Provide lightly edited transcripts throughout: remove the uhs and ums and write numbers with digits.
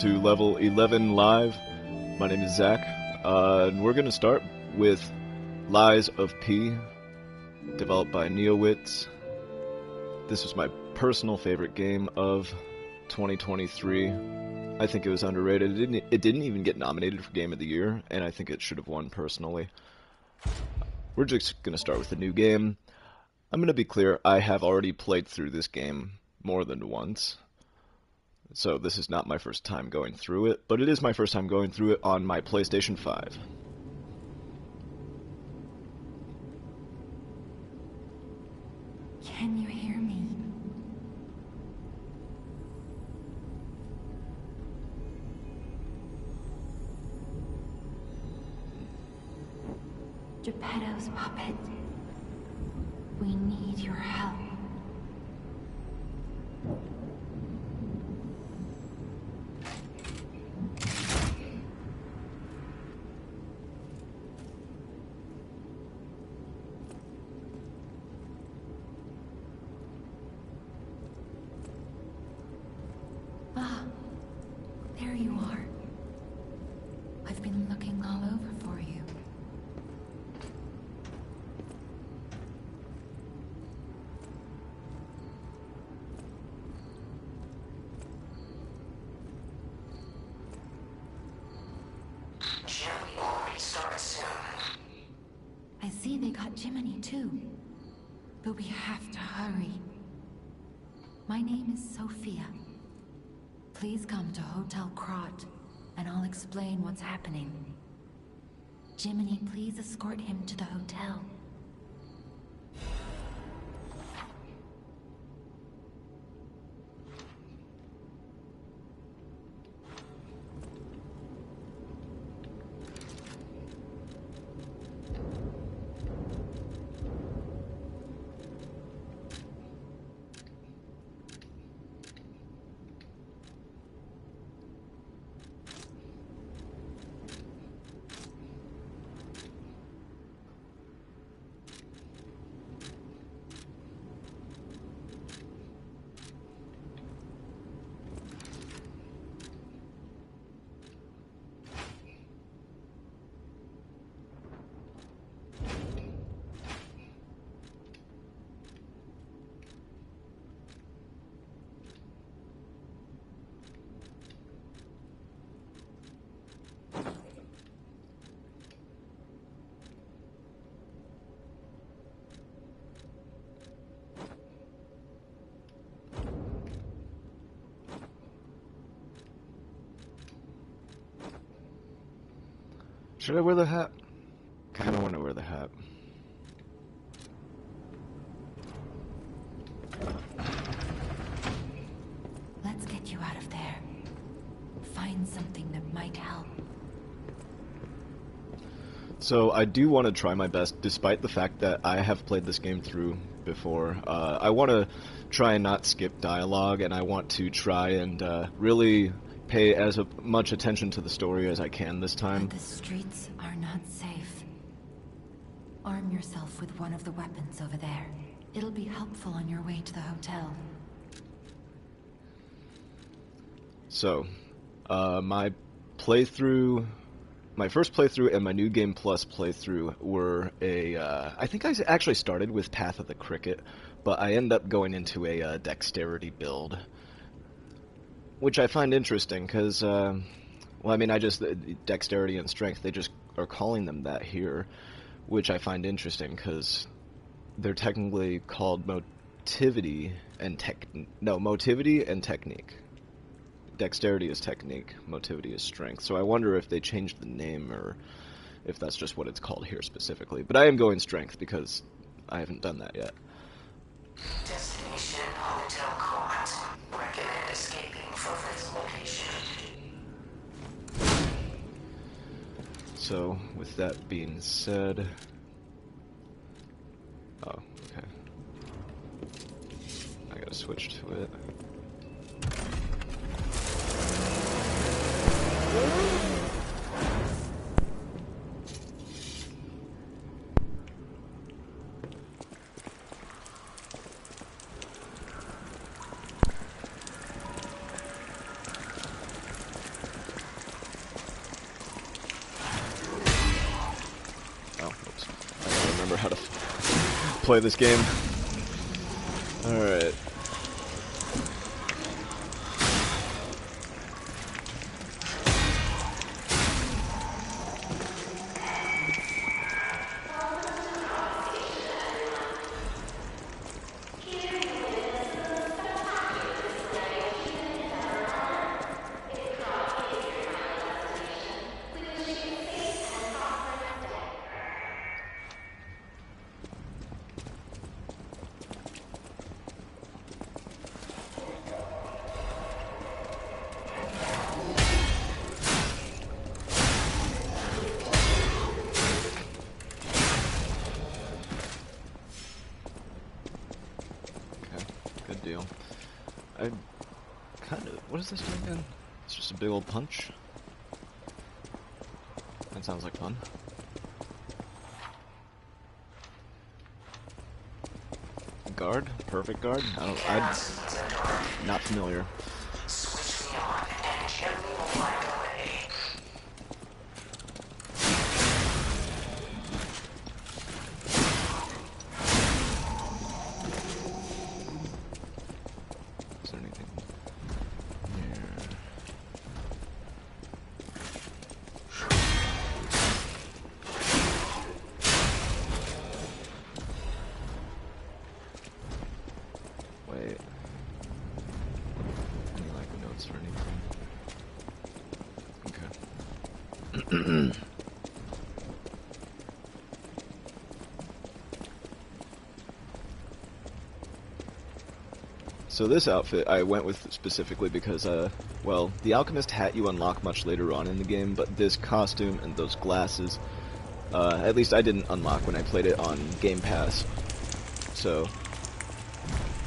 To level 11 live. My name is Zach, and we're going to start with Lies of P, developed by NeoWits. This was my personal favorite game of 2023. I think it was underrated. It didn't even get nominated for Game of the Year, and I think it should have won personally. We're just going to start with a new game. I'm going to be clear, I have already played through this game more than once. So this is not my first time going through it, but it is my first time going through it on my PlayStation 5. Can you hear me? Geppetto's puppet. We need your help. Ah, there you are. I've been looking all over for you. Jimmy will restart soon. I see they got Jiminy too. But we have to hurry. My name is Sophia. Please come to Hotel Krot, and I'll explain what's happening. Jiminy, please escort him to the hotel. Should I wear the hat? Kinda want to wear the hat. Let's get you out of there. Find something that might help. So I do want to try my best, despite the fact that I have played this game through before. I want to try and not skip dialogue, and I want to try and really pay as much attention to the story as I can this time. But the streets are not safe. Arm yourself with one of the weapons over there. It'll be helpful on your way to the hotel. So, my first playthrough and my New Game Plus playthrough were I think I actually started with Path of the Cricket, but I ended up going into a dexterity build, which I find interesting because, well, I mean, dexterity and strength, they just are calling them that here, which I find interesting because they're technically called motivity and technique. Dexterity is technique, motivity is strength. So I wonder if they changed the name or if that's just what it's called here specifically. But I am going strength because I haven't done that yet. Destination Hotel Krot. Recommend escaping from this location. So, with that being said... Oh, okay. I gotta switch to it. play this game. Alright. Good deal. I kind of... What is this doing again? It's just a big old punch. That sounds like fun. Guard? Perfect guard? I'm not familiar. Switch me on and gently will find a way. Is there anything here? Wait. Any like notes or anything? Okay. So this outfit I went with specifically because, well, the alchemist hat you unlock much later on in the game, but this costume and those glasses, at least I didn't unlock when I played it on Game Pass. So,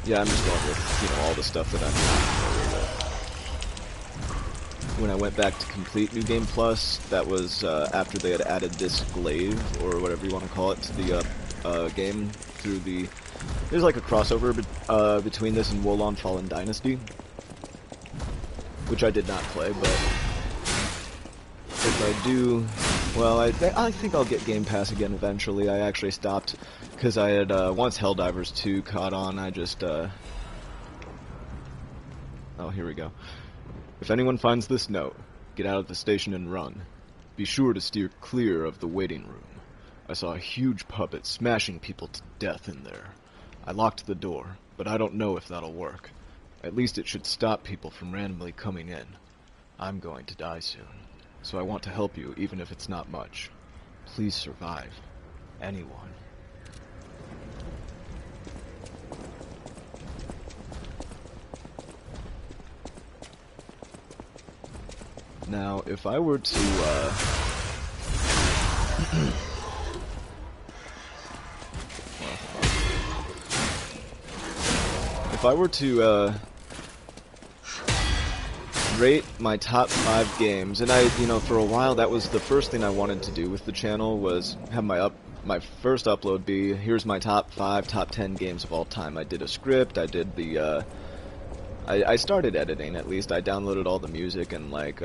yeah, I'm just going with, you know, all the stuff that I'm not familiar with. When I went back to complete New Game Plus, that was after they had added this glaive, or whatever you want to call it, to the game through the... There's like a crossover between this and Wolong Fallen Dynasty, which I did not play, but if I do, well, I think I'll get Game Pass again eventually. I actually stopped because I had once Helldivers 2 caught on. I just oh, here we go. If anyone finds this note, get out of the station and run. Be sure to steer clear of the waiting room. I saw a huge puppet smashing people to death in there. I locked the door, but I don't know if that'll work. At least it should stop people from randomly coming in. I'm going to die soon, so I want to help you even if it's not much. Please survive. Anyone. Now, if I were to, if I were to, rate my top 5 games, and you know, for a while that was the first thing I wanted to do with the channel, was have my first upload be, here's my top 5, top 10 games of all time. I did a script, I did the, I started editing at least, I downloaded all the music and like,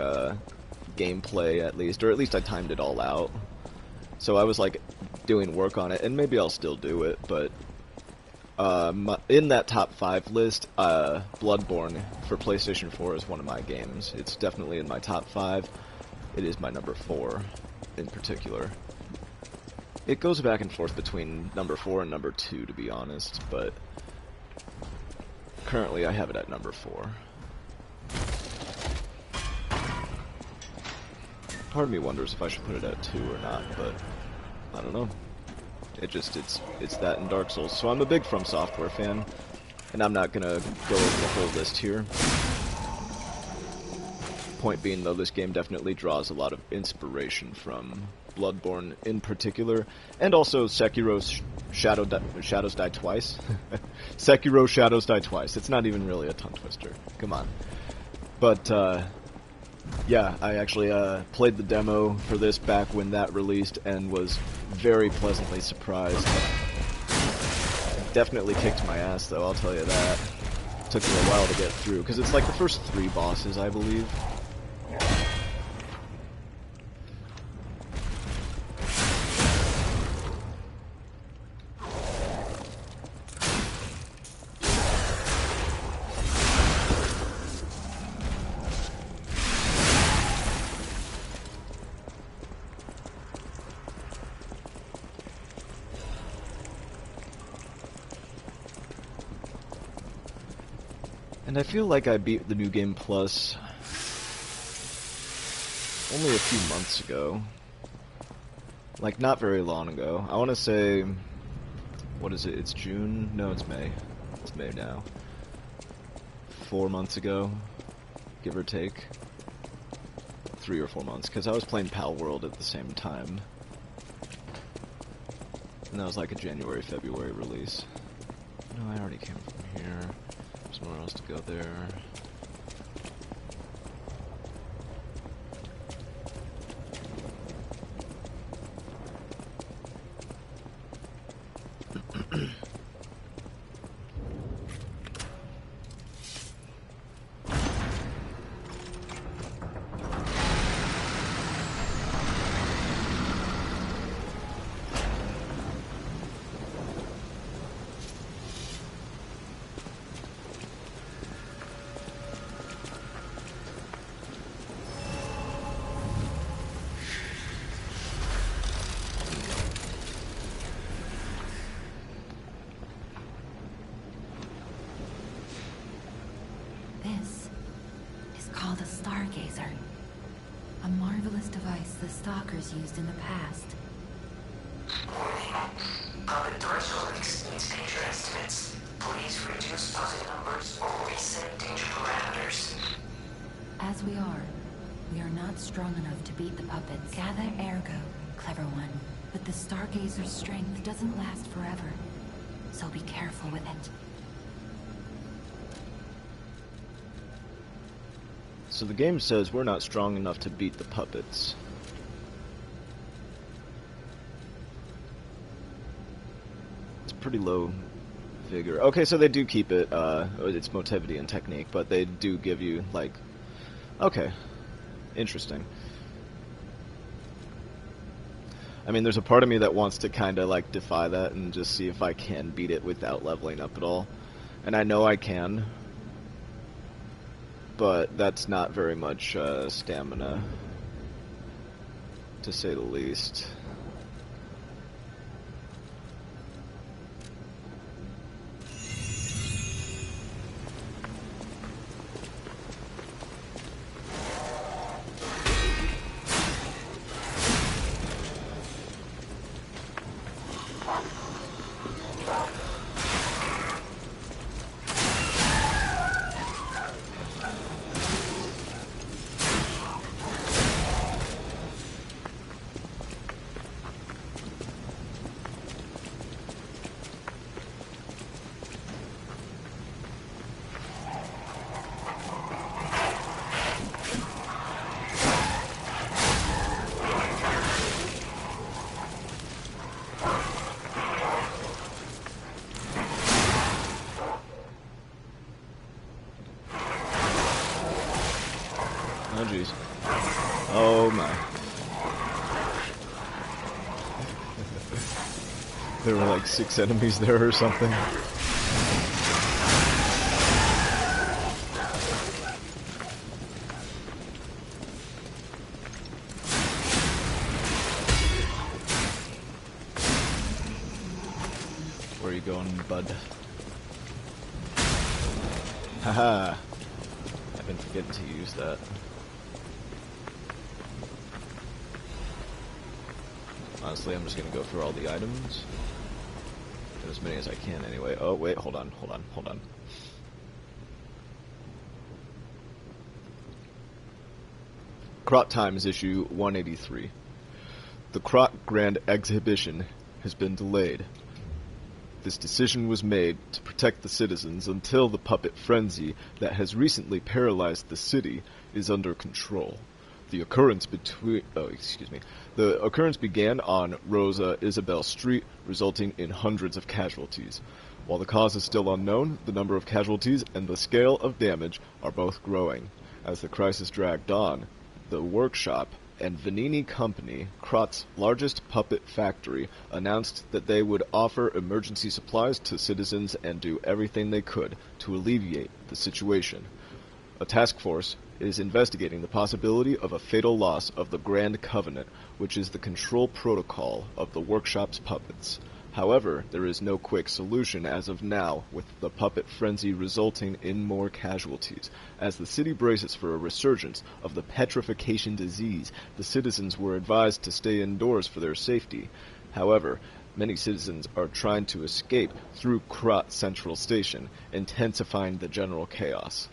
gameplay at least, or at least I timed it all out. So I was like doing work on it, and maybe I'll still do it, but in that top 5 list, Bloodborne for PlayStation 4 is one of my games. It's definitely in my top 5. It is my number 4 in particular. It goes back and forth between number 4 and number 2, to be honest, but currently I have it at number 4. Part of me wonders if I should put it at 2 or not, but I don't know. It's that in Dark Souls. So I'm a big From Software fan, and I'm not gonna go over the whole list here. Point being, though, this game definitely draws a lot of inspiration from Bloodborne in particular, and also Sekiro's Shadows Die Twice. Sekiro Shadows Die Twice. It's not even really a tongue twister. Come on. But, yeah, I actually played the demo for this back when that released and was very pleasantly surprised. Definitely kicked my ass, though, I'll tell you that. Took me a while to get through, because it's like the first 3 bosses, I believe. And I feel like I beat the New Game Plus only a few months ago. Like, not very long ago. I want to say... What is it? It's June? No, it's May. It's May now. 4 months ago, give or take. 3 or 4 months, because I was playing Pal World at the same time. And that was like a January, February release. No, I already came from here. There's nowhere else to go there. This is called a stargazer. A marvelous device the stalkers used in the past. Warning. Puppet threshold exceeds danger estimates. Please reduce puppet numbers or reset danger parameters. As we are not strong enough to beat the puppets. Gather ergo, clever one. But the stargazer's strength doesn't last forever. So be careful with it. So the game says we're not strong enough to beat the puppets. It's a pretty low figure. Okay, so they do keep it, its motivity and technique, but they do give you, like... Okay. Interesting. I mean, there's a part of me that wants to kind of, like, defy that and just see if I can beat it without leveling up at all. And I know I can. But that's not very much stamina, to say the least. Oh jeez. Oh my. There were like 6 enemies there or something. Where are you going, bud? Haha. I've been forgetting to use that. Honestly, I'm just gonna go through all the items. Get as many as I can anyway. Oh, wait, hold on. Krot Times issue 183. The Krot Grand Exhibition has been delayed. This decision was made to protect the citizens until the puppet frenzy that has recently paralyzed the city is under control. The occurrence began on Rosa Isabel Street, resulting in hundreds of casualties. While the cause is still unknown, the number of casualties and the scale of damage are both growing. As the crisis dragged on, the workshop and Vanini Company, Krot's largest puppet factory, announced that they would offer emergency supplies to citizens and do everything they could to alleviate the situation. A task force is investigating the possibility of a fatal loss of the Grand Covenant, which is the control protocol of the workshop's puppets. However, there is no quick solution as of now, with the puppet frenzy resulting in more casualties. As the city braces for a resurgence of the petrification disease, the citizens were advised to stay indoors for their safety. However, many citizens are trying to escape through Krat Central Station, intensifying the general chaos.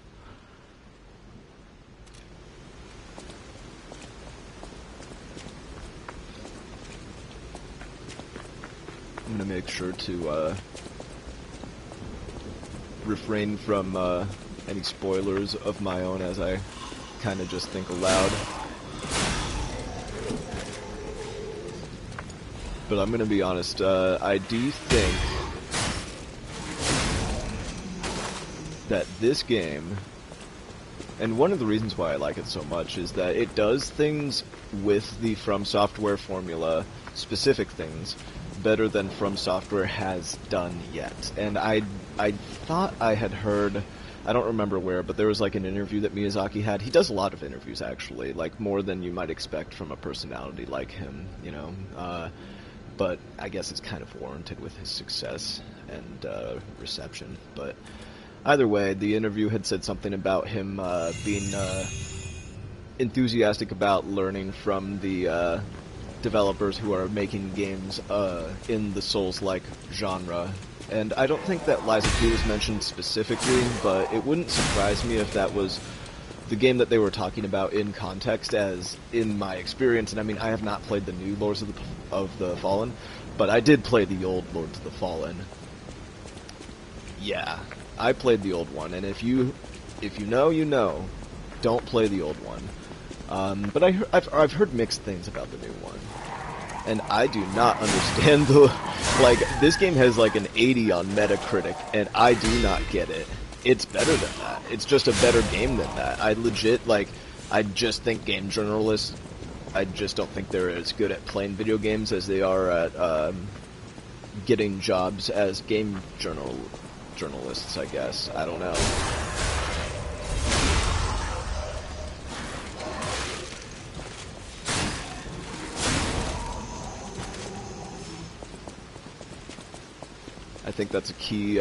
I'm going to make sure to refrain from any spoilers of my own as I kind of just think aloud. But I'm going to be honest, I do think that this game, and one of the reasons why I like it so much, is that it does things with the From Software formula, specific things, better than From Software has done yet. And I thought I had heard, I don't remember where, but there was like an interview that Miyazaki had. He does a lot of interviews, actually, like more than you might expect from a personality like him, you know. But I guess it's kind of warranted with his success and reception. But either way, the interview had said something about him being enthusiastic about learning from the developers who are making games in the Souls-like genre. And I don't think that Lies of P was mentioned specifically, but it wouldn't surprise me if that was the game that they were talking about in context, as in my experience. And I mean, I have not played the new Lords of the Fallen, but I did play the old Lords of the Fallen. Yeah, I played the old one, and if you know, you know. Don't play the old one. But I've heard mixed things about the new one, and I do not understand the, like, this game has like an 80 on Metacritic, and I do not get it. It's better than that. It's just a better game than that. I legit, like, I just think game journalists, I just don't think they're as good at playing video games as they are at getting jobs as game journalists, I guess. I don't know. I think that's a key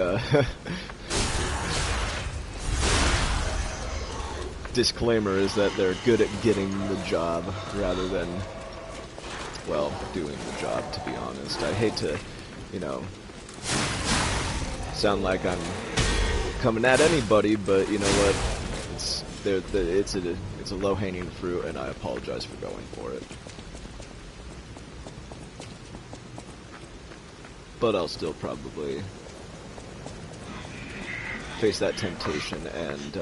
disclaimer, is that they're good at getting the job rather than, well, doing the job, to be honest. I hate to, you know, sound like I'm coming at anybody, but you know what? It's a low-hanging fruit, and I apologize for going for it. But I'll still probably face that temptation and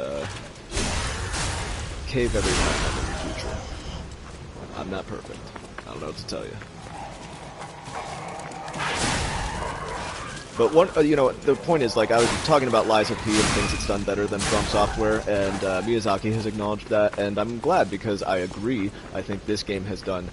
cave every time in the future. I'm not perfect. I don't know what to tell you. But one, you know, the point is, like, I was talking about Lies of P and things it's done better than From Software, and Miyazaki has acknowledged that, and I'm glad, because I agree. I think this game has done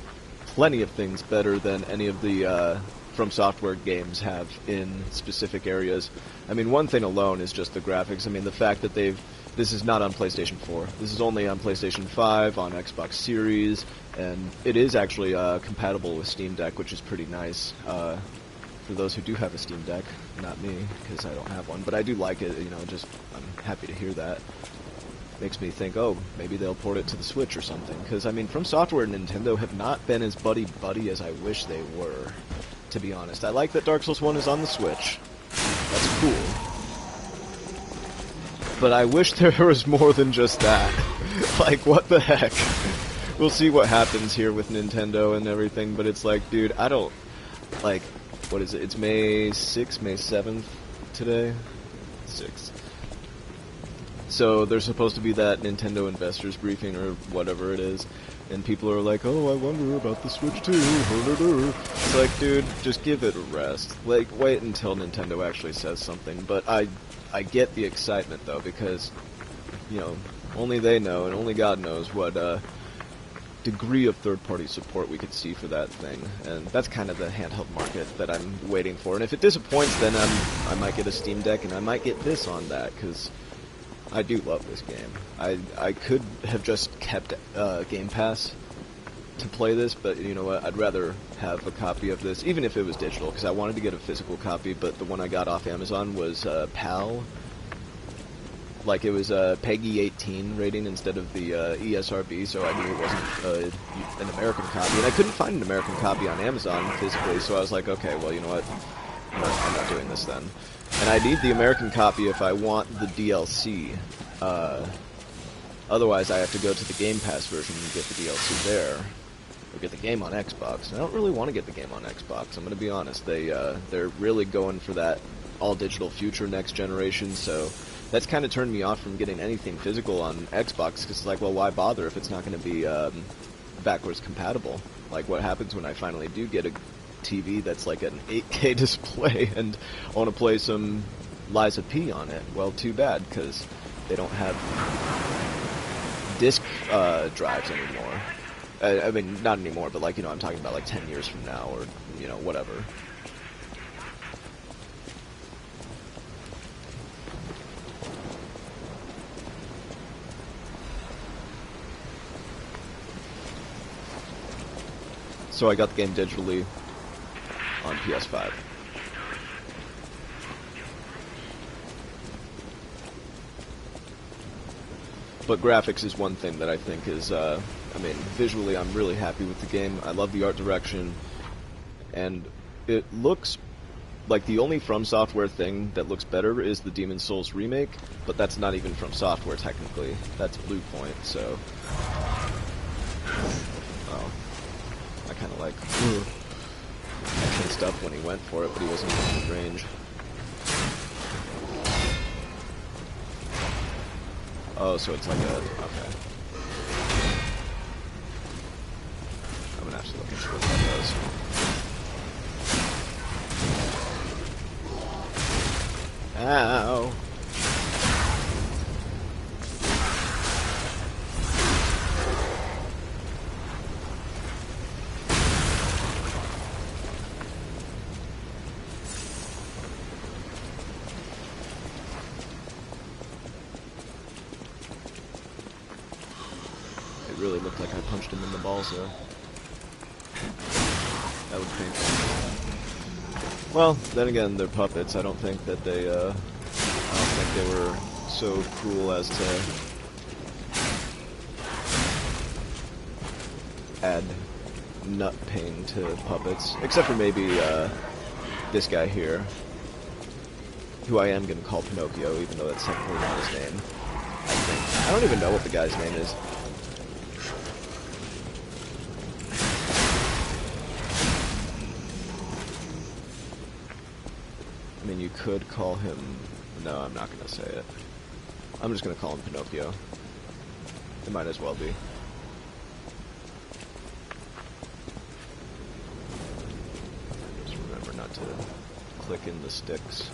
plenty of things better than any of the From Software games have in specific areas. I mean, one thing alone is just the graphics. I mean, the fact that this is not on PlayStation 4. This is only on PlayStation 5, on Xbox Series, and it is actually compatible with Steam Deck, which is pretty nice. For those who do have a Steam Deck, not me, because I don't have one, but I do like it, you know, just, I'm happy to hear that. Makes me think, oh, maybe they'll port it to the Switch or something, because, I mean, From Software and Nintendo have not been as buddy-buddy as I wish they were, to be honest. I like that Dark Souls 1 is on the Switch. That's cool. But I wish there was more than just that. Like, what the heck? We'll see what happens here with Nintendo and everything, but it's like, dude, I don't, like, what is it? It's May 6th, May 7th today? 6th. So there's supposed to be that Nintendo investors briefing or whatever it is, and people are like, oh, I wonder about the Switch too. It's like, dude, just give it a rest. Like, wait until Nintendo actually says something. But I get the excitement, though, because, you know, only they know, and only God knows what degree of third-party support we could see for that thing, and that's kind of the handheld market that I'm waiting for. And if it disappoints, then I might get a Steam Deck, and I might get this on that, because I do love this game. I could have just kept Game Pass, to play this, but you know what? I'd rather have a copy of this, even if it was digital, because I wanted to get a physical copy, but the one I got off Amazon was PAL. Like, it was a PEGI 18 rating instead of the ESRB, so I knew it wasn't an American copy. And I couldn't find an American copy on Amazon physically, so I was like, okay, well, you know what? I'm not doing this then. And I need the American copy if I want the DLC. Otherwise, I have to go to the Game Pass version and get the DLC there. Or get the game on Xbox. And I don't really want to get the game on Xbox, I'm going to be honest. They're really going for that all-digital future next generation, so that's kind of turned me off from getting anything physical on Xbox, because it's like, well, why bother if it's not going to be backwards compatible? Like, what happens when I finally do get a TV that's like an 8K display and I want to play some Lies of P on it? Well, too bad, because they don't have disc drives anymore. I mean, not anymore, but like, you know, I'm talking about like 10 years from now, or, you know, whatever. So I got the game digitally on PS5. But graphics is one thing that I think is, I mean, visually I'm really happy with the game. I love the art direction, and it looks like the only From Software thing that looks better is the Demon's Souls remake, but that's not even From Software technically. That's Blue Point, so... Oh. I kind of like... I pissed up when he went for it, but he wasn't even in range. Oh, so it's like a... Okay. I'm gonna have to look into what that does. Ow! Really looked like I punched him in the balls there. That was painful. Well, then again, they're puppets. I don't think that they, I don't think they were so cruel as to add nut pain to puppets. Except for maybe, this guy here, who I am gonna call Pinocchio, even though that's technically not his name. I think. I don't even know what the guy's name is. I mean, you could call him... No, I'm not going to say it. I'm just going to call him Pinocchio. It might as well be. Just remember not to click in the sticks.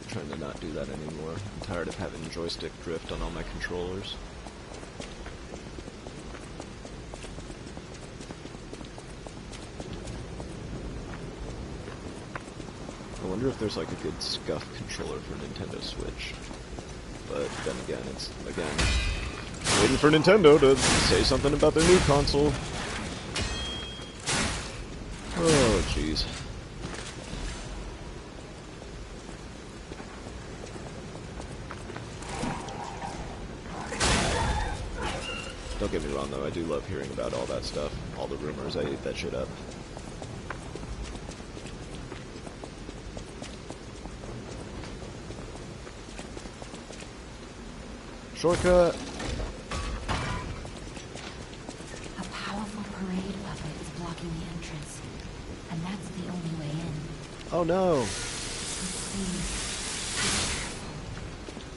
I'm trying to not do that anymore. I'm tired of having joystick drift on all my controllers. I wonder if there's like a good scuff controller for Nintendo Switch. But then again, it's, waiting for Nintendo to say something about their new console. Oh, jeez. Don't get me wrong though, I do love hearing about all that stuff. All the rumors, I eat that shit up. Shortcut! A powerful parade puppet is blocking the entrance, and that's the only way in. Oh no! So please,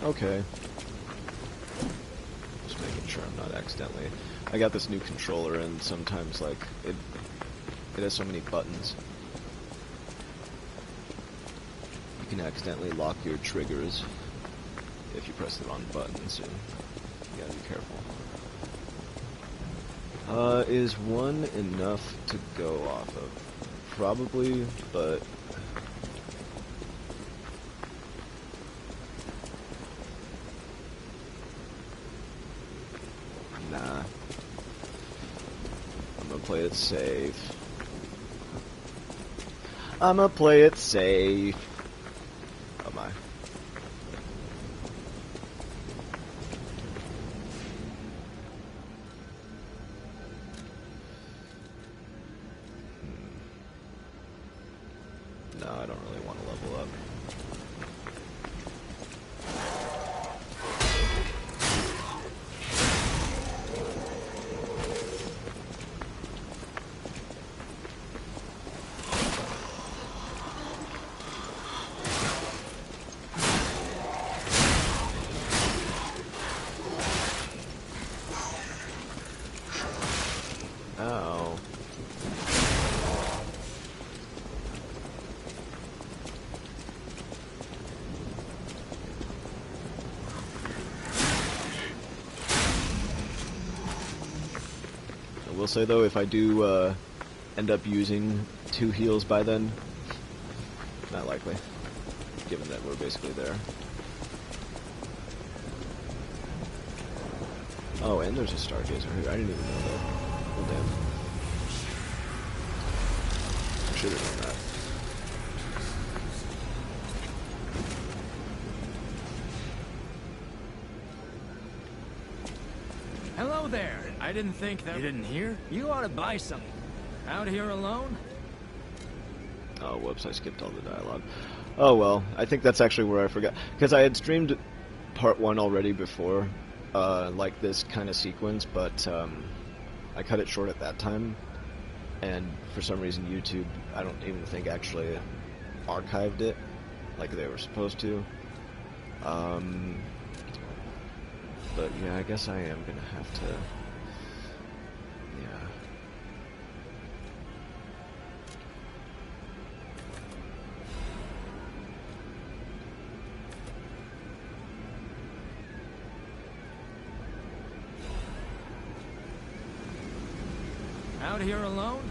Okay. Just making sure I'm not accidentally... I got this new controller and sometimes, like, it has so many buttons. You can accidentally lock your triggers if you press the wrong button, so you gotta be careful. Is one enough to go off of? Probably, but... Nah. play it safe. I'ma play it safe. Oh my. No, I don't really want to level up. Oh. I will say though, if I do end up using 2 heals by then, not likely, given that we're basically there. Oh, and there's a stargazer here. I didn't even know that. Oh damn. I should have done that. Hello there. I didn't think that... You didn't hear? You ought to buy something. Out here alone? Oh, whoops, I skipped all the dialogue. Oh well, I think that's actually where I forgot. Because I had streamed part 1 already before, like this kind of sequence, but I cut it short at that time. And for some reason YouTube, I don't even think actually archived it like they were supposed to. But yeah, I guess I am gonna have to, yeah. Out here alone?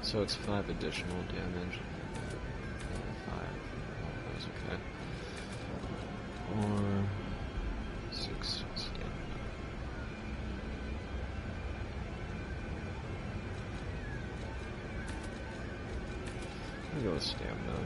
So it's 5 additional damage. 5. That's okay. Or 6 stamina. I'm gonna go with stamina.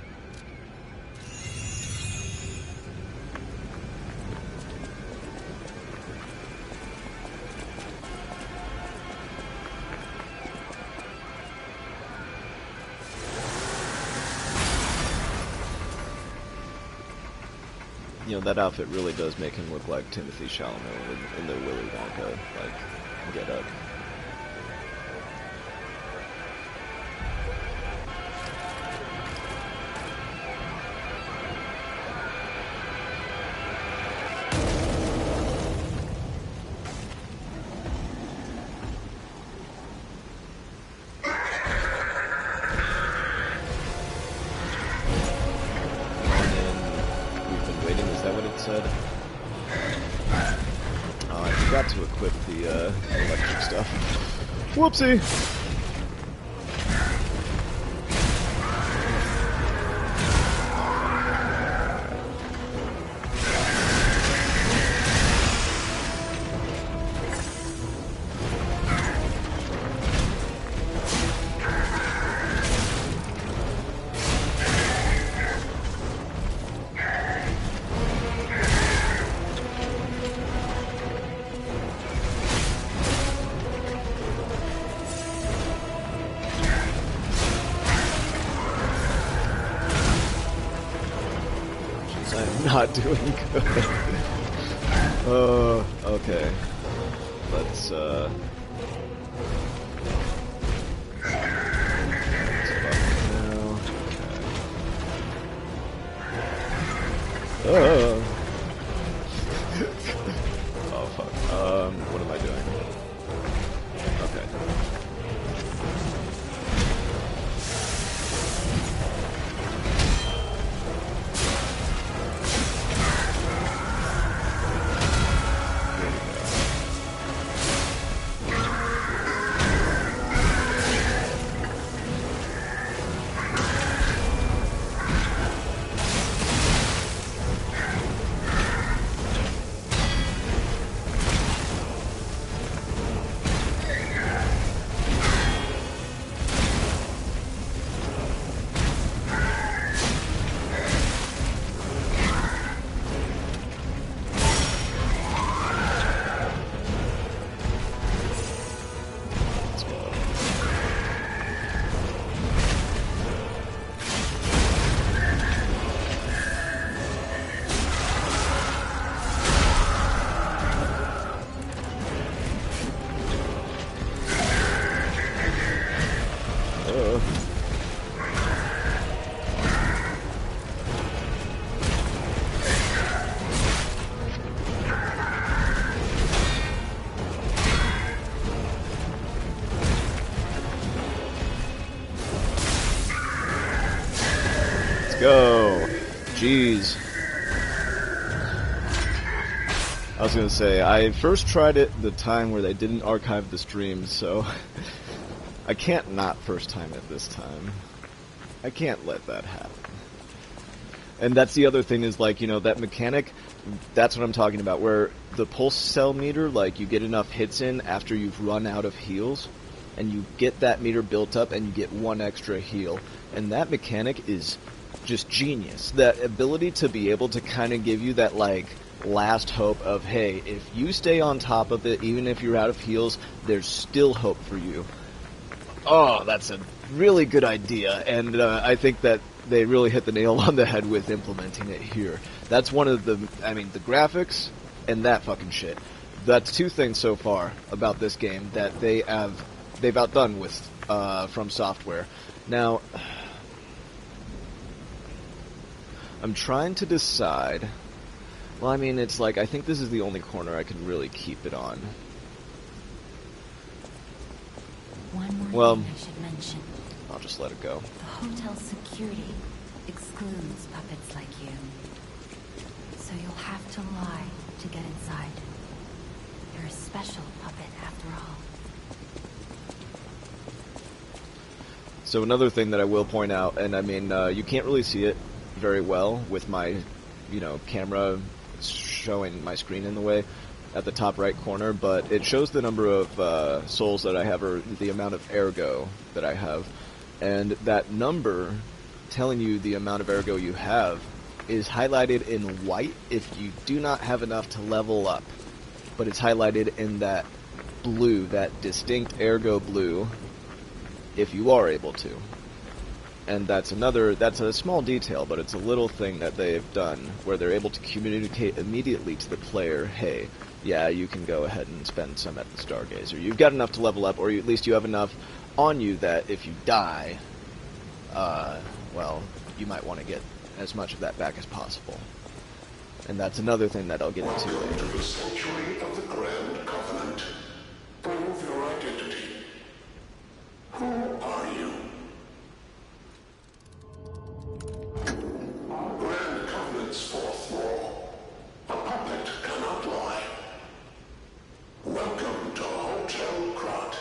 You know, that outfit really does make him look like Timothy Chalamet in the Willy Wonka, like, get up. Said. Oh, I forgot to equip the electric stuff. Whoopsie! not doing good. Okay. Let's fuck now. Okay. Oh fuck. What am I doing? Okay. Go. Jeez. I was gonna say, I first tried it the time where they didn't archive the streams, so I can't not first time it this time. I can't let that happen. And that's the other thing is, like, you know, that mechanic, that's what I'm talking about, where the pulse cell meter, like, you get enough hits in after you've run out of heals, and you get that meter built up and you get one extra heal. And that mechanic is just genius. That ability to be able to kind of give you that, like, last hope of, hey, if you stay on top of it, even if you're out of heals, there's still hope for you. Oh, that's a really good idea, and I think that they really hit the nail on the head with implementing it here. That's one of the, I mean, the graphics and that fucking shit. That's two things so far about this game that they've outdone with From Software. Now, I'm trying to decide. Well, I mean, it's like, I think this is the only corner I can really keep it on. One more thing I should mention. I'll just let it go. The hotel security excludes puppets like you. So you'll have to lie to get inside. You're a special puppet after all. So another thing that I will point out, and I mean, you can't really see it very well with my, you know, camera showing my screen in the way at the top right corner, but it shows the number of souls that I have, or the amount of ergo that I have. And that number telling you the amount of ergo you have is highlighted in white if you do not have enough to level up. But it's highlighted in that blue, that distinct ergo blue, if you are able to. And that's a small detail, but it's a little thing that they've done, where they're able to communicate immediately to the player, hey, yeah, you can go ahead and spend some at the Stargazer. You've got enough to level up, or at least you have enough on you that if you die, well, you might want to get as much of that back as possible. And that's another thing that I'll get into later. Welcome to the sanctuary of the Grand Covenant. Prove your identity. Who are you? Grand Covenant's fourth law. A puppet cannot lie. Welcome to Hotel Krat.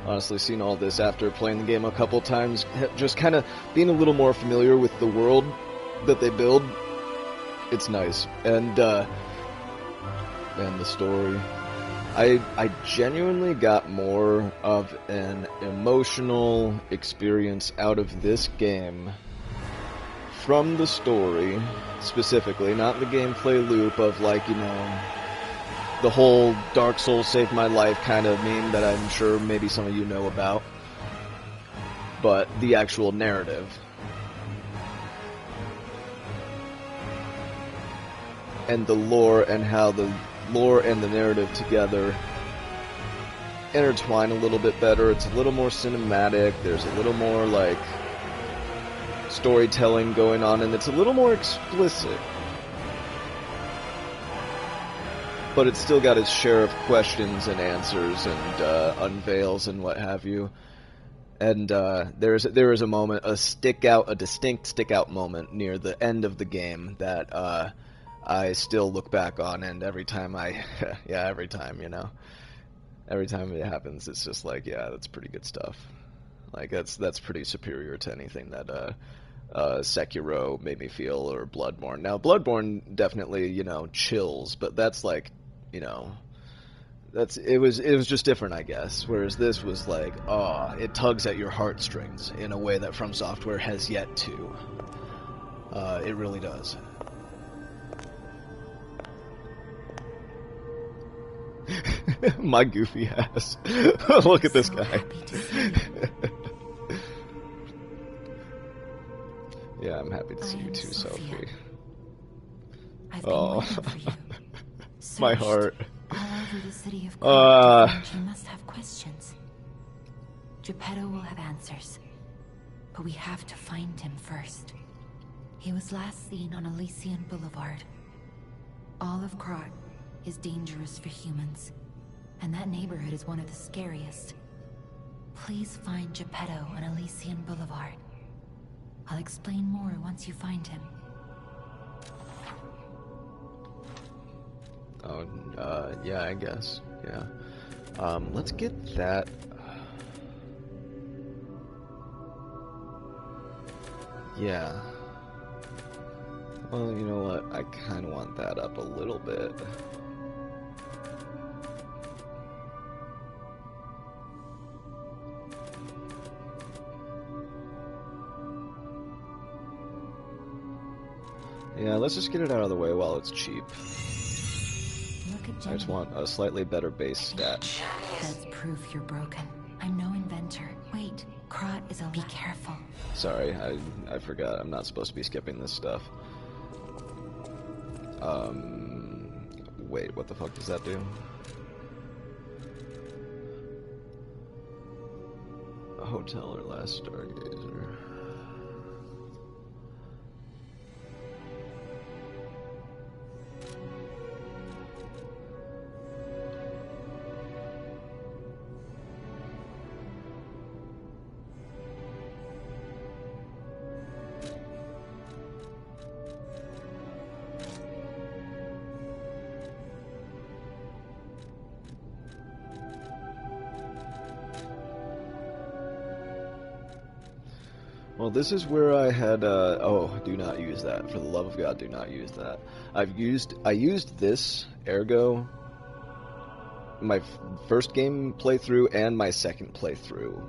honestly, seeing all this after playing the game a couple times, just kind of being a little more familiar with the world that they build, it's nice. And the story. I genuinely got more of an emotional experience out of this game from the story, specifically, not the gameplay loop of, like, you know, the whole Dark Souls saved my life kind of meme that I'm sure maybe some of you know about, but the actual narrative. And the lore, and how the lore and the narrative together intertwine a little bit better. It's a little more cinematic, there's a little more, like, storytelling going on, and it's a little more explicit. But it's still got its share of questions and answers and unveils and what have you. And there is a moment, a distinct stick-out moment near the end of the game that I still look back on, and every time every time it happens, it's just like, yeah, that's pretty good stuff. Like, that's pretty superior to anything that Sekiro made me feel, or Bloodborne. Now, Bloodborne definitely, you know, chills, but that's like, you know, it was just different, I guess. Whereas this was like, it tugs at your heartstrings in a way that From Software has yet to. It really does. My goofy ass. Look at this guy. Yeah, I'm happy to see you too, Sophie. I've been waiting for you. My heart. All over the city of Krat, you must have questions. Geppetto will have answers, but we have to find him first. He was last seen on Elysian Boulevard. All of Krat is dangerous for humans, and that neighborhood is one of the scariest. Please find Geppetto on Elysian Boulevard. I'll explain more once you find him. Oh, yeah, I guess. Yeah. Let's get that. Yeah. Well, you know what? I kind of want that up a little bit. Yeah, let's just get it out of the way while it's cheap. I just want a slightly better base stat. That's proof you're broken. I'm no inventor. Wait, Krat is a... Be careful. Sorry, I forgot. I'm not supposed to be skipping this stuff. Wait, what the fuck does that do? A hotel or last stargazer. Well, this is where I had, oh, do not use that. For the love of God, do not use that. I used this, ergo, my first game playthrough and my second playthrough.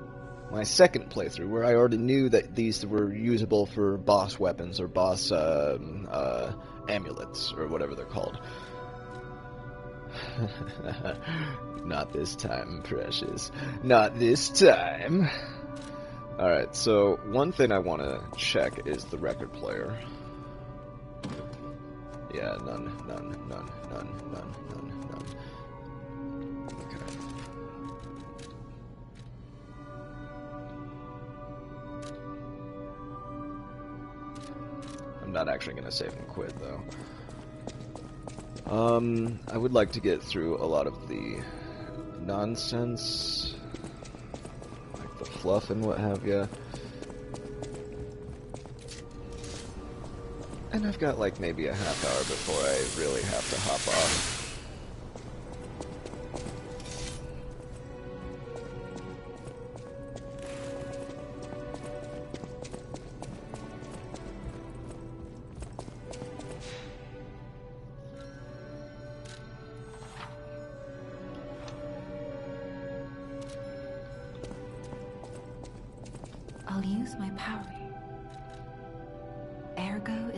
My second playthrough, where I already knew that these were usable for boss weapons or boss, amulets, or whatever they're called. Not this time, precious. Not this time. Alright, so one thing I want to check is the record player. Yeah, none. Okay. I'm not actually going to save and quit, though. I would like to get through a lot of the nonsense, like the fluff and what have you. And I've got like maybe a half hour before I really have to hop off.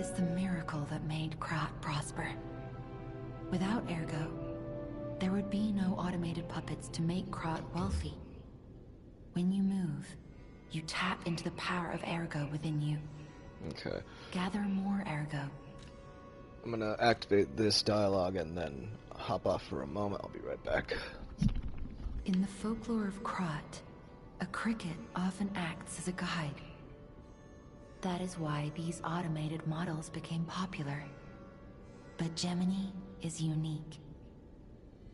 is the miracle that made Krat prosper. Without Ergo, there would be no automated puppets to make Krat wealthy. When you move, you tap into the power of Ergo within you. Okay. Gather more Ergo. I'm gonna activate this dialogue and then hop off for a moment. I'll be right back. In the folklore of Krat, a cricket often acts as a guide. That is why these automated models became popular. But Gemini is unique.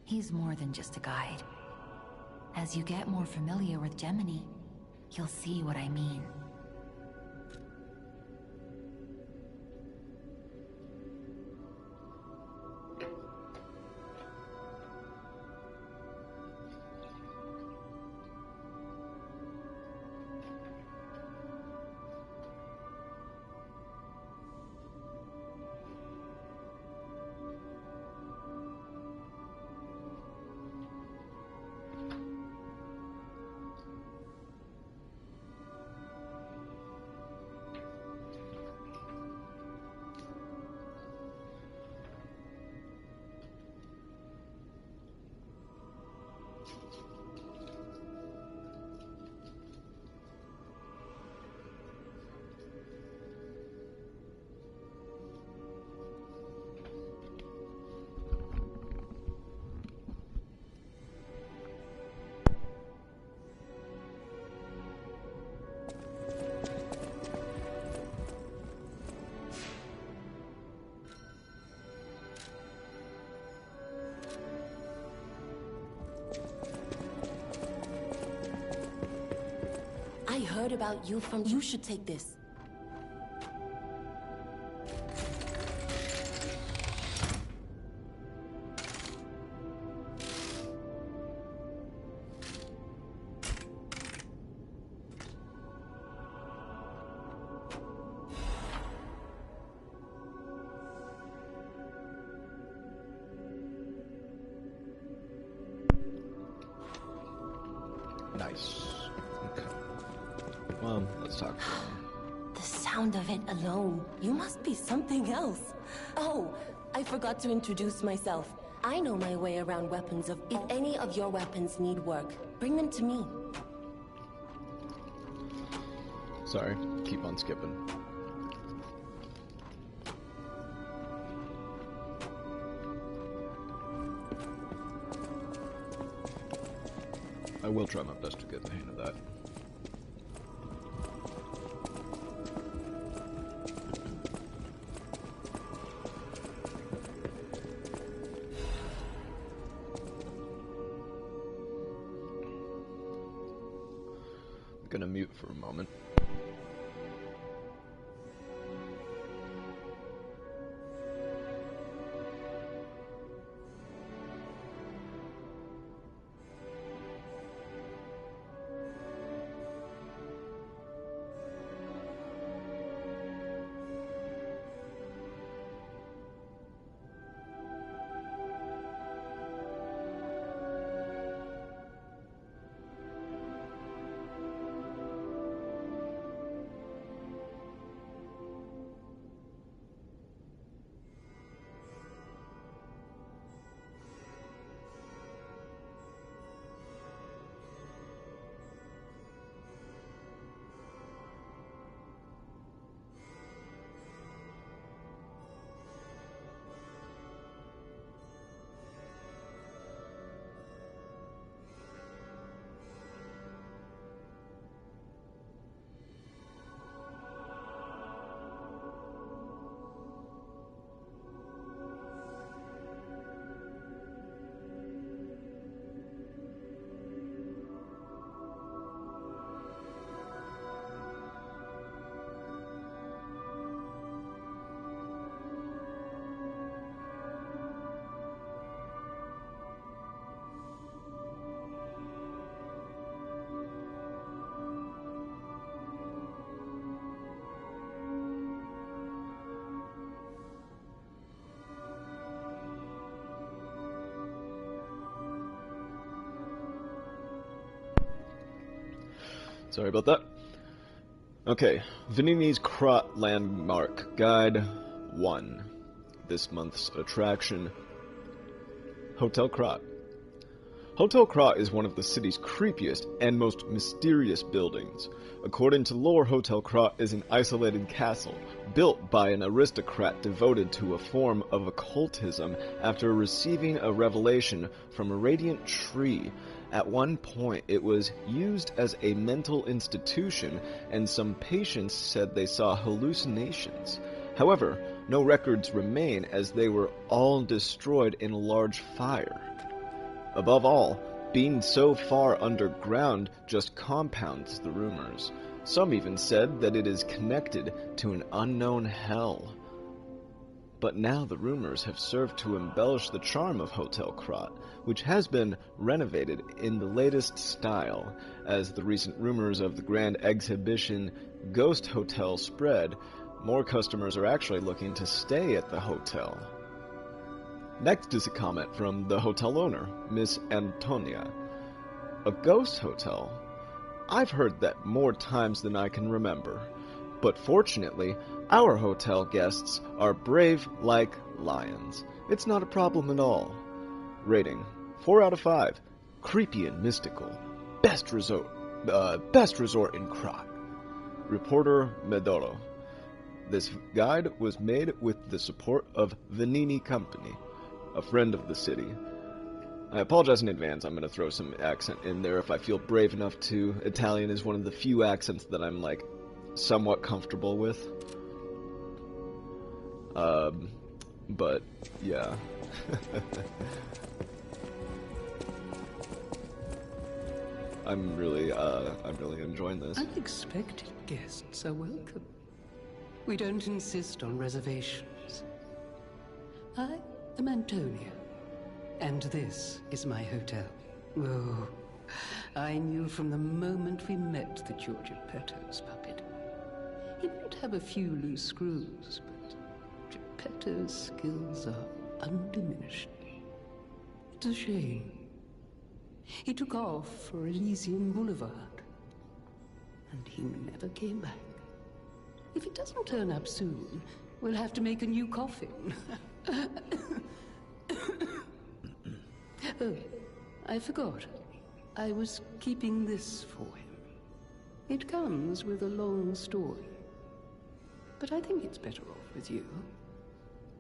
He's more than just a guide. As you get more familiar with Gemini, you'll see what I mean. I heard about you from... You should take this. Nice. Okay. Well, let's talk to him. The sound of it alone. You must be something else. Oh, I forgot to introduce myself. I know my way around weapons of... If any of your weapons need work, bring them to me. Sorry, keep on skipping. I will try my best to get the hang of that. I'm gonna mute for a moment. Sorry about that. Okay, Vanini's Krat Landmark Guide. 1. This month's attraction, Hotel Krat. Hotel Krat is one of the city's creepiest and most mysterious buildings. According to lore, Hotel Krat is an isolated castle built by an aristocrat devoted to a form of occultism after receiving a revelation from a radiant tree. At one point, it was used as a mental institution, and some patients said they saw hallucinations. However, no records remain as they were all destroyed in a large fire. Above all, being so far underground just compounds the rumors. Some even said that it is connected to an unknown hell. But now the rumors have served to embellish the charm of Hotel Krat, which has been renovated in the latest style. As the recent rumors of the grand exhibition Ghost Hotel spread, more customers are actually looking to stay at the hotel. Next is a comment from the hotel owner, Miss Antonia. A ghost hotel? I've heard that more times than I can remember. But fortunately, our hotel guests are brave like lions. It's not a problem at all. Rating, 4 out of 5. Creepy and mystical. Best resort in Krat. Reporter Medoro. This guide was made with the support of Vanini Company, a friend of the city. I apologize in advance. I'm going to throw some accent in there if I feel brave enough to. Italian is one of the few accents that I'm, like, somewhat comfortable with. But, yeah. I'm really enjoying this. Unexpected guests are welcome. We don't insist on reservations. I am Antonia, and this is my hotel. Oh, I knew from the moment we met that you're Geppetto's puppet. He might have a few loose screws, but Geppetto's skills are undiminished. It's a shame. He took off for Elysium Boulevard, and he never came back. If it doesn't turn up soon, we'll have to make a new coffin. Oh, I forgot. I was keeping this for him. It comes with a long story. But I think it's better off with you.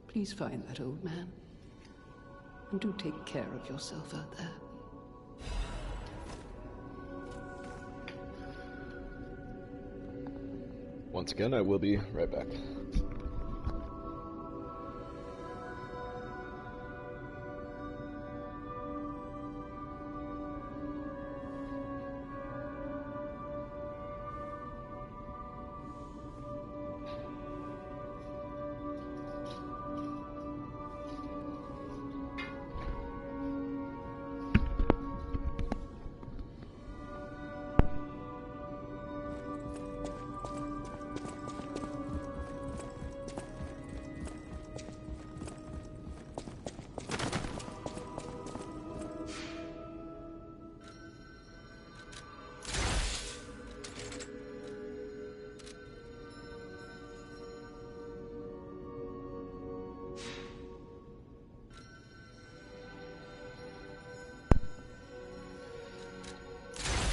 Please find that old man. And do take care of yourself out there. Once again, I will be right back.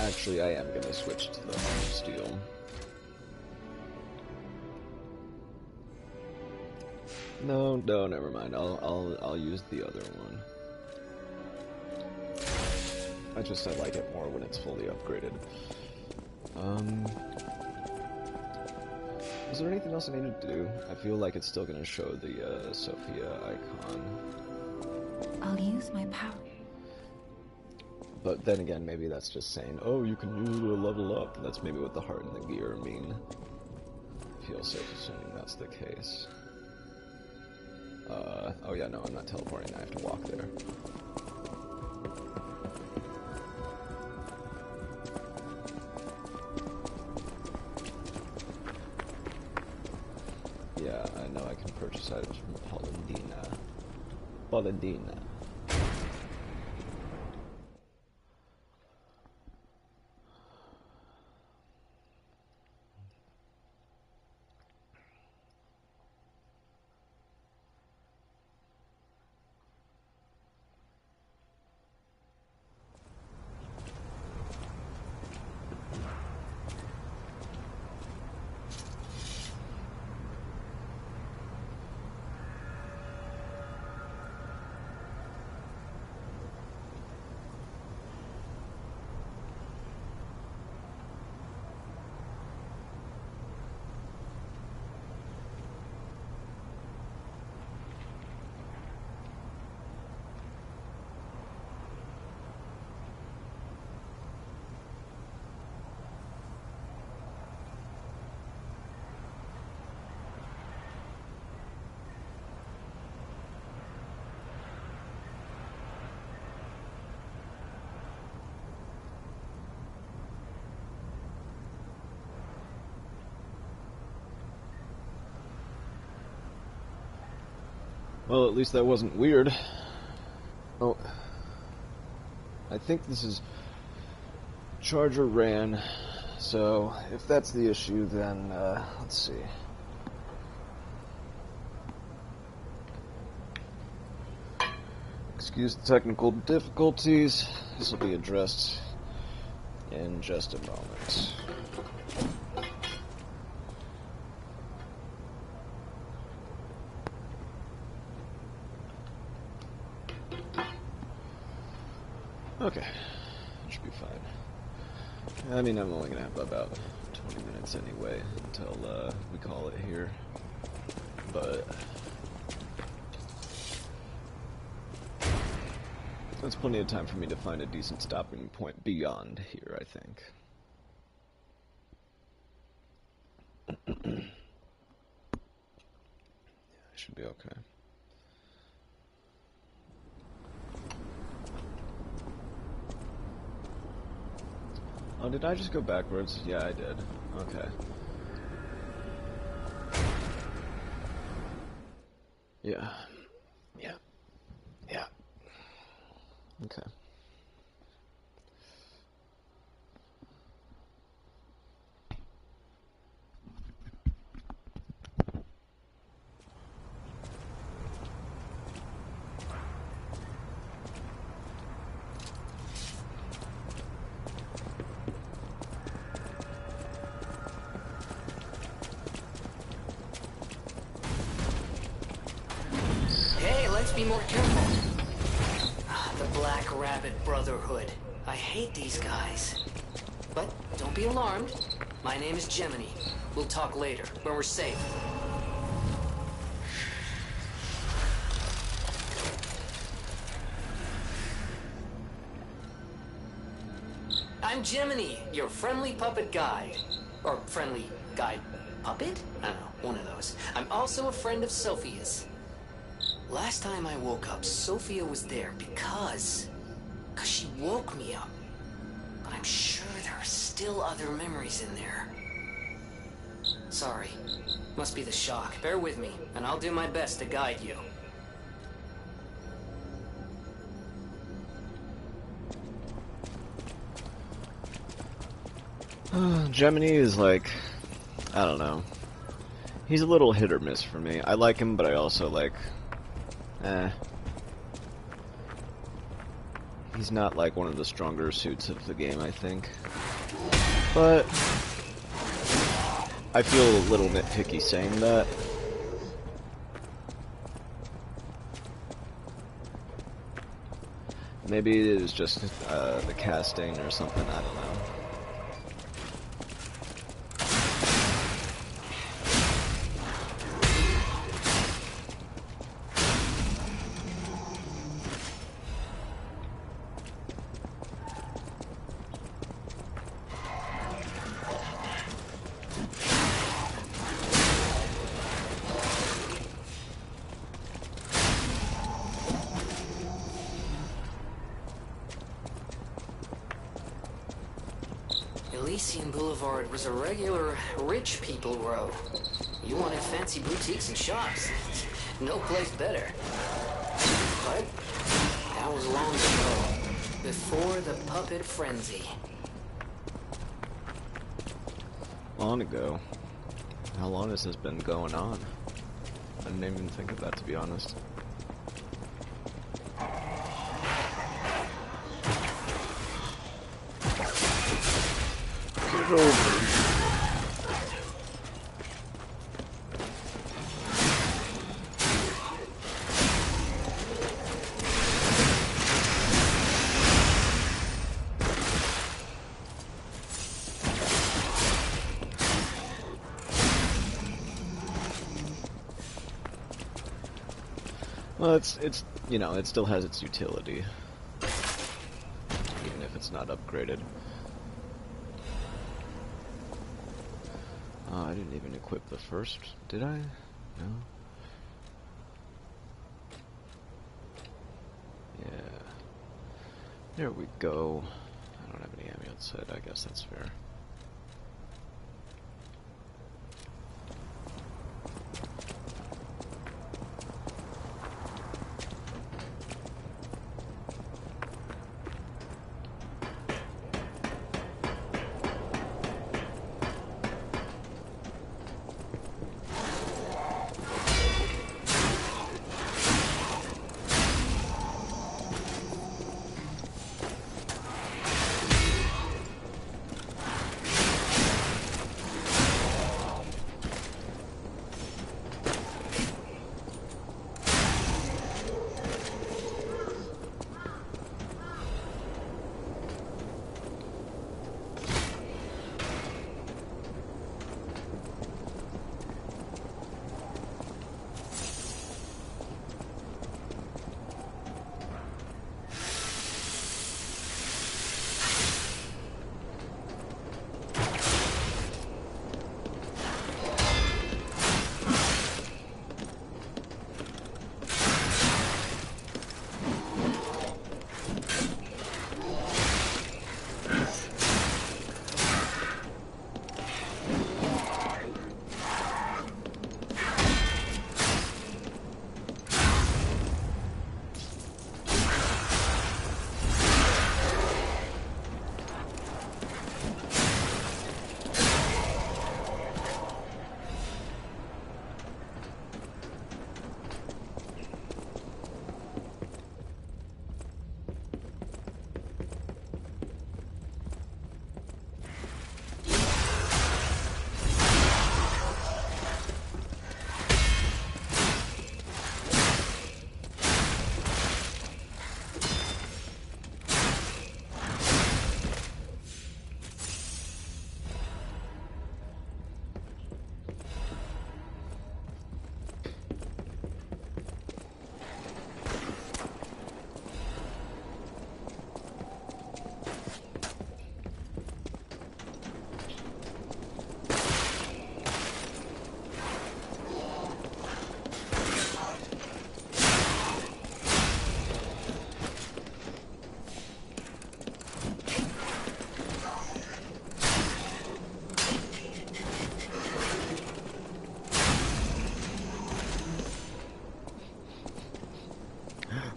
Actually, I am going to switch to the Heart of Steel. No, never mind. I'll use the other one. I like it more when it's fully upgraded. Is there anything else I need to do? I feel like it's still going to show the Sophia icon. I'll use my power. But then again, maybe that's just saying, oh, you can use it to level up. That's maybe what the heart and the gear mean. I feel safe assuming that's the case. Oh yeah, no, I'm not teleporting. I have to walk there. Yeah, I know I can purchase items from Polendina. Well, at least that wasn't weird. Oh, I think this is Charger ran, so if that's the issue, then let's see. Excuse the technical difficulties. This will be addressed in just a moment. Okay, should be fine. I mean, I'm only gonna have about 20 minutes anyway until we call it here, but that's plenty of time for me to find a decent stopping point beyond here, I think. I should be okay. Oh, did I just go backwards? Yeah, I did. Okay. Yeah. Yeah. Yeah. Okay. Let's be more careful. The Black Rabbit Brotherhood. I hate these guys. But don't be alarmed. My name is Gemini. We'll talk later, when we're safe. I'm Gemini, your friendly puppet guide. Or friendly guide puppet? I don't know, one of those. I'm also a friend of Sophia's. Last time I woke up, Sophia was there because she woke me up. But I'm sure there are still other memories in there. Sorry. Must be the shock. Bear with me, and I'll do my best to guide you. Gemini is like, I don't know. He's a little hit or miss for me. I like him, but I also like, he's not like one of the stronger suits of the game, I think. But I feel a little nitpicky saying that. Maybe it was just the casting or something, I don't know. Boulevard was a regular rich people row. You wanted fancy boutiques and shops. No place better. But that was long ago, before the puppet frenzy. Long ago? How long has this been going on? I didn't even think of that, to be honest. Over. Well, it's you know, it still has its utility, even if it's not upgraded. I didn't even equip the first, did I? No? Yeah. There we go. I don't have any amulet set, I guess that's fair.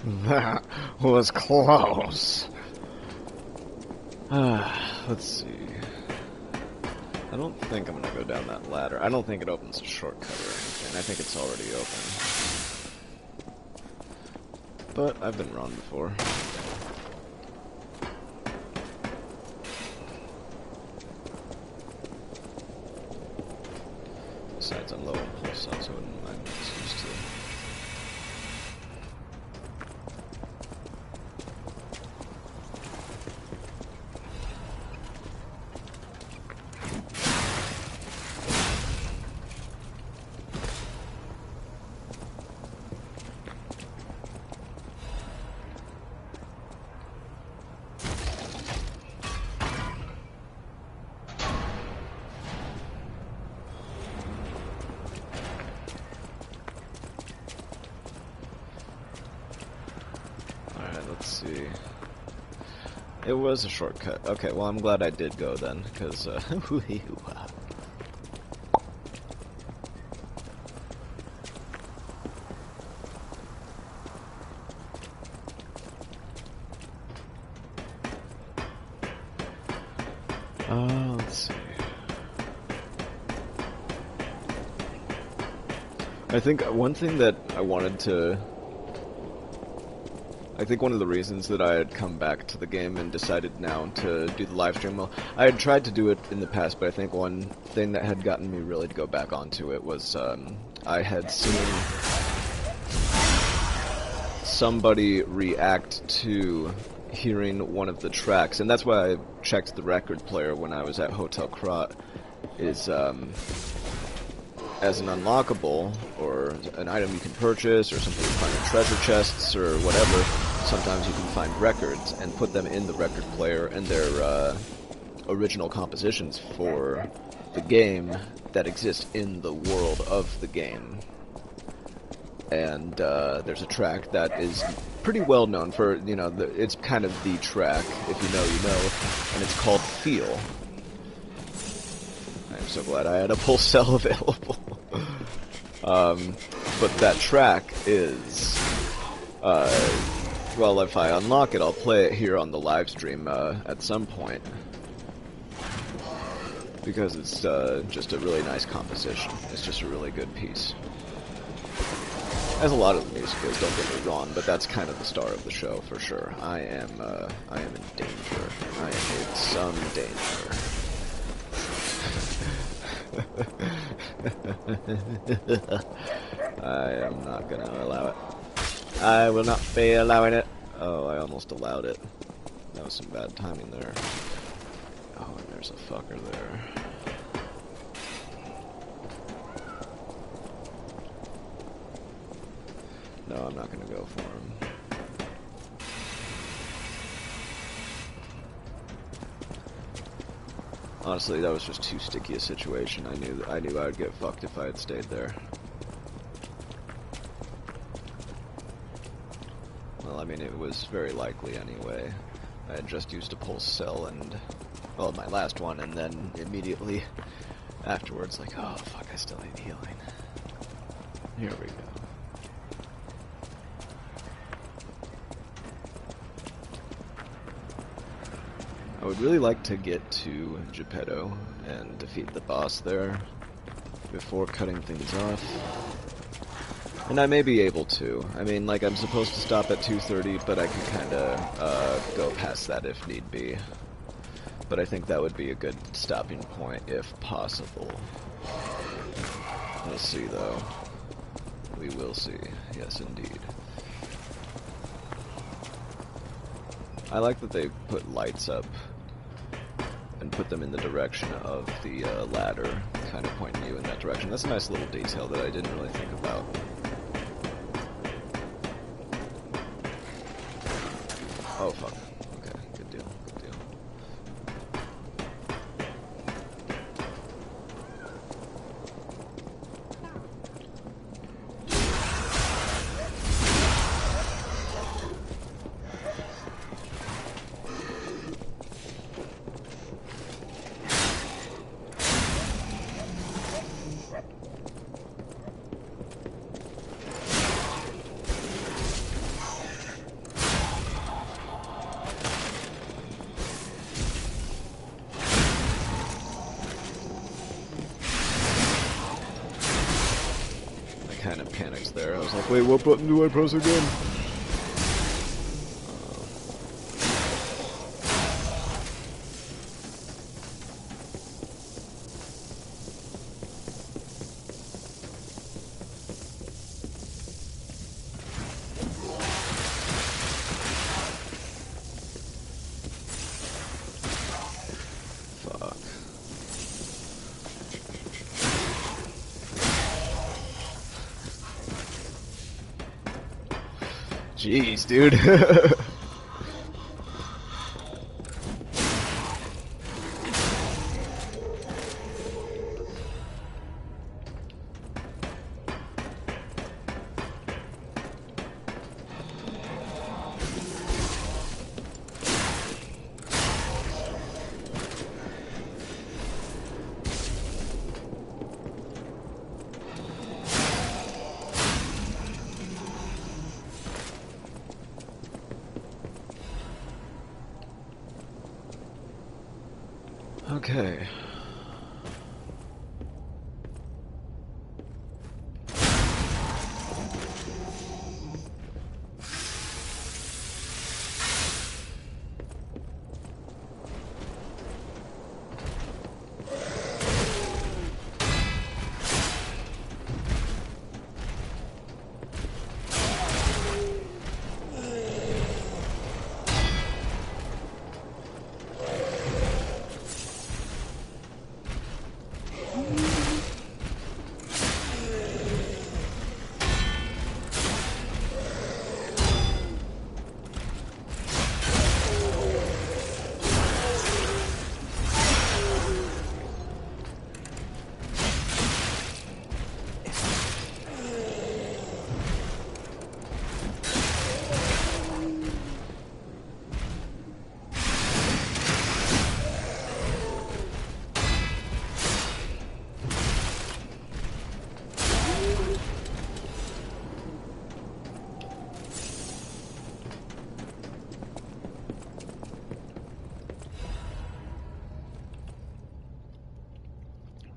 That was close. Let's see. I don't think I'm gonna go down that ladder. I don't think it opens a shortcut or anything. I think it's already open. But I've been wrong before. Besides, I'm low on pulse cells, so I wouldn't mind used to. Let's see. It was a shortcut. Okay, well, I'm glad I did go then, because, let's see. I think one thing that I wanted to... I think one of the reasons that I had come back to the game and decided now to do the live stream, well, I had tried to do it in the past, but I think one thing that had gotten me really to go back onto it was I had seen somebody react to hearing one of the tracks, and that's why I checked the record player when I was at Hotel Krot, is as an unlockable, or an item you can purchase, or something you find in treasure chests, or whatever, sometimes you can find records and put them in the record player, and they're original compositions for the game that exist in the world of the game. And there's a track that is pretty well known for, you know, it's kind of the track, if you know, you know, and it's called Feel. I'm so glad I had a pulse cell available. But that track is, well, if I unlock it, I'll play it here on the live stream at some point. Because it's just a really nice composition. It's just a really good piece. As a lot of the music is, don't get me wrong, but that's kind of the star of the show for sure. I am in danger. I am in some danger. I am not gonna allow it. I will not be allowing it. Oh, I almost allowed it. That was some bad timing there. Oh, and there's a fucker there. No, I'm not gonna go for him. Honestly, that was just too sticky a situation. I knew I would get fucked if I had stayed there. Well, I mean, it was very likely anyway. I had just used a pulse cell and, well, my last one, and then immediately afterwards, like, oh fuck, I still need healing. Here we go. I would really like to get to Geppetto and defeat the boss there before cutting things off. And I may be able to. I mean, like, I'm supposed to stop at 2:30, but I can kinda go past that if need be. But I think that would be a good stopping point if possible. We'll see, though. We will see. Yes, indeed. I like that they put lights up and put them in the direction of the ladder, kind of pointing you in that direction. That's a nice little detail that I didn't really think about. Oh, fuck. Okay, good deal, good deal. was like, wait, what button do I press again? Jeez, dude. Okay.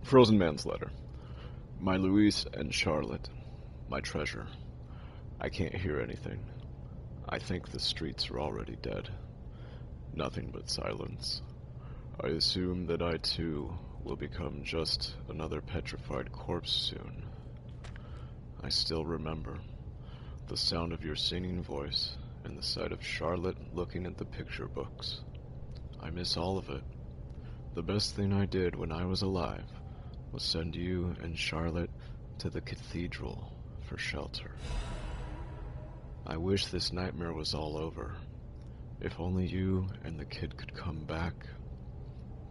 Frozen Man's Letter. My Louise and Charlotte, my treasure. I can't hear anything. I think the streets are already dead. Nothing but silence. I assume that I too will become just another petrified corpse soon. I still remember the sound of your singing voice and the sight of Charlotte looking at the picture books. I miss all of it. The best thing I did when I was alive was send you and Charlotte to the cathedral for shelter. I wish this nightmare was all over. If only you and the kid could come back.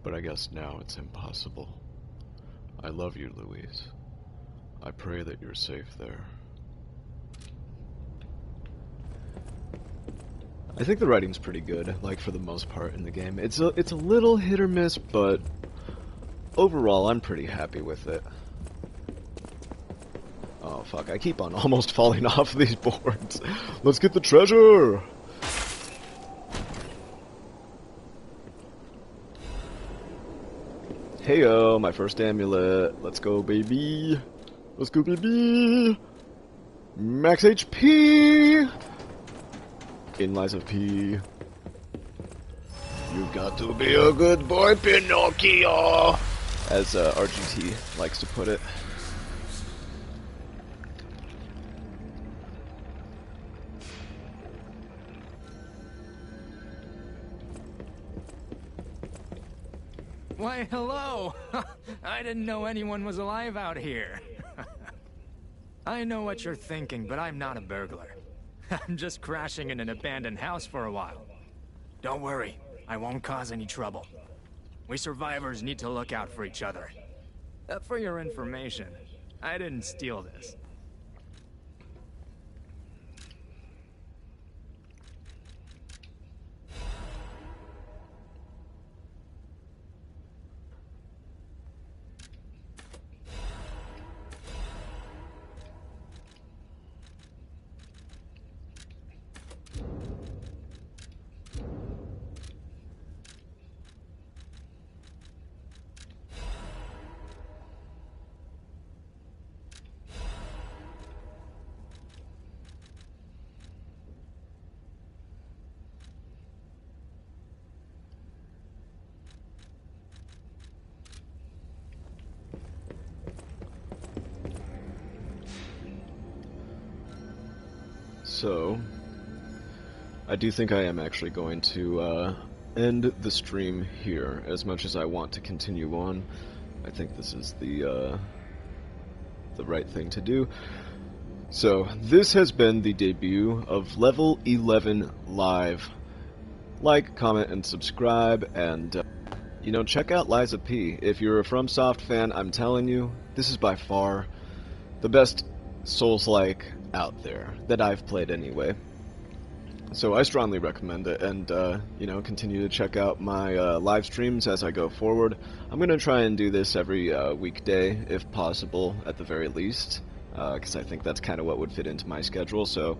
But I guess now it's impossible. I love you, Louise. I pray that you're safe there. I think the writing's pretty good, like for the most part in the game. It's a little hit or miss, but overall I'm pretty happy with it. Oh fuck, I keep on almost falling off these boards. Let's get the treasure! Heyo, my first amulet. Let's go, baby. Let's go, baby. Max HP! In lies of P. You got to be a good boy, Pinocchio! As RGT likes to put it. Why, hello! I didn't know anyone was alive out here. I know what you're thinking, but I'm not a burglar. I'm just crashing in an abandoned house for a while. Don't worry, I won't cause any trouble. We survivors need to look out for each other. For your information, I didn't steal this. So, I do think I am actually going to end the stream here, as much as I want to continue on. I think this is the right thing to do. So, this has been the debut of Level 11 Live. Like, comment, and subscribe, and, you know, check out Liza P. If you're a FromSoft fan, I'm telling you, this is by far the best Souls-like out there, that I've played anyway. So I strongly recommend it, and, you know, continue to check out my live streams as I go forward. I'm going to try and do this every weekday, if possible, at the very least, because I think that's kind of what would fit into my schedule. So,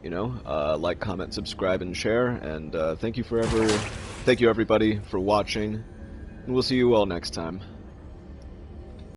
you know, like, comment, subscribe, and share, and thank you everybody for watching, and we'll see you all next time.